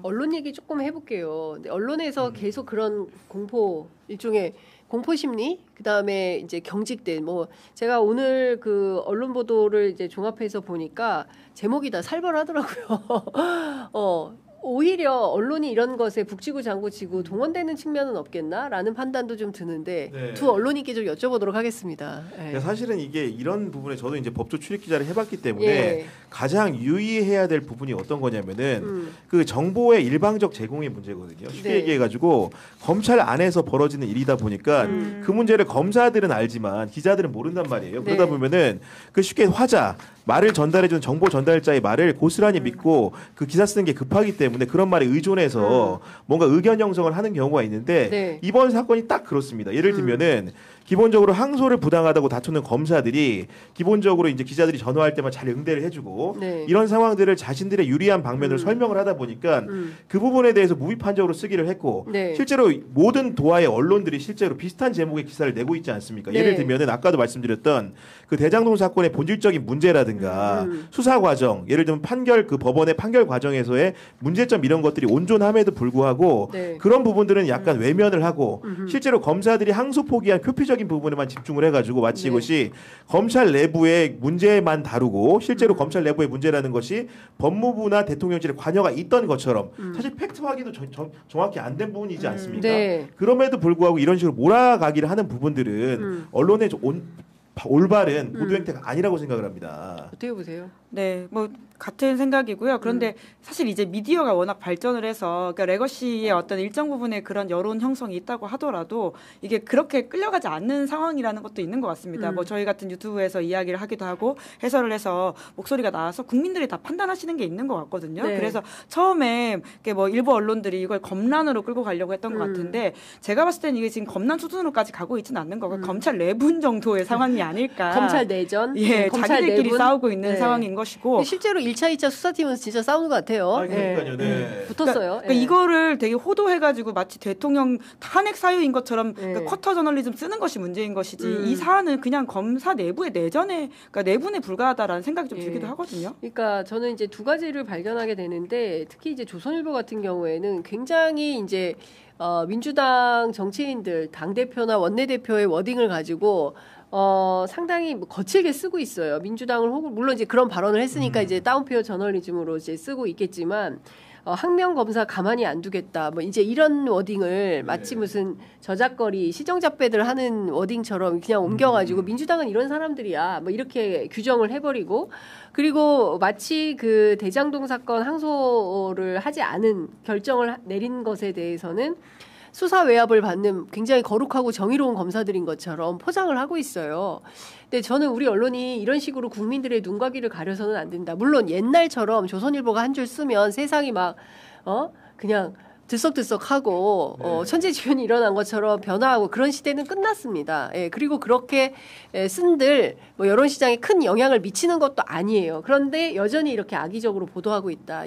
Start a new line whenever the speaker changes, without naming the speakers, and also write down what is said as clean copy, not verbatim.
언론 얘기 조금 해볼게요. 근데 언론에서 계속 그런 일종의 공포 심리, 그 다음에 이제 경직된 제가 오늘 그 언론 보도를 이제 종합해서 보니까 제목이 다 살벌하더라고요. 오히려 언론이 이런 것에 북치고 장구치고 동원되는 측면은 없겠나라는 판단도 좀 드는데
네.
두 언론인께 좀 여쭤보도록 하겠습니다.
네. 사실은 이게 이런 부분에 저도 이제 법조 출입 기자를 해봤기 때문에
예.
가장 유의해야 될 부분이 어떤 거냐면은 그 정보의 일방적 제공의 문제거든요. 쉽게
네.
얘기해가지고 검찰 안에서 벌어지는 일이다 보니까 그 문제를 검사들은 알지만 기자들은 모른단 말이에요.
네.
그러다 보면은 그 쉽게 말을 전달해주는 정보 전달자의 말을 고스란히 믿고 그 기사 쓰는 게 급하기 때문에 그런 말에 의존해서 뭔가 의견 형성을 하는 경우가 있는데
네.
이번 사건이 딱 그렇습니다. 예를 들면은 기본적으로 항소를 부당하다고 다투는 검사들이 기본적으로 이제 기자들이 전화할 때만 잘 응대를 해주고
네.
이런 상황들을 자신들의 유리한 방면을 설명을 하다 보니까 그 부분에 대해서 무비판적으로 쓰기를 했고
네.
실제로 모든 도하의 언론들이 실제로 비슷한 제목의 기사를 내고 있지 않습니까?
네.
예를 들면은 아까도 말씀드렸던 그 대장동 사건의 본질적인 문제라든가 수사 과정, 예를 들면 그 법원의 판결 과정에서의 문제점 이런 것들이 온전함에도 불구하고
네.
그런 부분들은 약간 외면을 하고 실제로 검사들이 항소 포기한 표피적인 부분에만 집중을 해가지고 마치
네.
이것이 검찰 내부의 문제만 다루고 실제로 검찰 내부의 문제라는 것이 법무부나 대통령실에 관여가 있던 것처럼 사실 팩트 확인도 정확히 안 된 부분이지 않습니까?
네.
그럼에도 불구하고 이런 식으로 몰아가기를 하는 부분들은 언론의 올바른 보도 행태가 아니라고 생각을 합니다.
어떻게 보세요?
네, 같은 생각이고요. 그런데 사실 이제 미디어가 워낙 발전을 해서 그러니까 레거시의 어떤 일정 부분의 그런 여론 형성이 있다고 하더라도 이게 그렇게 끌려가지 않는 상황이라는 것도 있는 것 같습니다. 저희 같은 유튜브에서 이야기를 하기도 하고 해설을 해서 목소리가 나와서 국민들이 다 판단하시는 게 있는 것 같거든요.
네.
그래서 처음에 일부 언론들이 이걸 검란으로 끌고 가려고 했던 것 같은데 제가 봤을 때는 이게 지금 검란 수준으로까지 가고 있지는 않는 거고 검찰 내분 정도의 상황이 아닐까.
검찰 내전,
예,
검찰
자기들끼리
내분?
싸우고 있는
네.
상황인 것이고
실제로 1차, 2차 수사팀은 진짜 싸우는 것 같아요.
그러니까요. 네.
붙었어요.
그러니까 이거를 되게 호도해가지고 마치 대통령 탄핵 사유인 것처럼 쿼터 저널리즘 쓰는 것이 문제인 것이지 이 사안은 그냥 검사 내부의 그러니까 내분에 불과하다라는 생각이 좀 들기도 하거든요.
그러니까 저는 이제 두 가지를 발견하게 되는데 특히 이제 조선일보 같은 경우에는 굉장히 이제 민주당 정치인들 당대표나 원내대표의 워딩을 가지고 상당히 거칠게 쓰고 있어요. 민주당을 물론 이제 그런 발언을 했으니까 이제 다운페어 저널리즘으로 이제 쓰고 있겠지만 항명 검사 가만히 안 두겠다. 이제 이런 워딩을 마치 무슨 저작거리 시정잡배들 하는 워딩처럼 그냥 옮겨가지고 민주당은 이런 사람들이야. 이렇게 규정을 해버리고 그리고 마치 그 대장동 사건 항소를 하지 않은 결정을 내린 것에 대해서는 수사 외압을 받는 굉장히 거룩하고 정의로운 검사들인 것처럼 포장을 하고 있어요. 근데 저는 우리 언론이 이런 식으로 국민들의 눈과 귀를 가려서는 안 된다. 물론 옛날처럼 조선일보가 한 줄 쓰면 세상이 막 그냥 들썩들썩하고 천재지변이 일어난 것처럼 변화하고 그런 시대는 끝났습니다. 예, 그리고 그렇게 쓴들 여론 시장에 큰 영향을 미치는 것도 아니에요. 그런데 여전히 이렇게 악의적으로 보도하고 있다.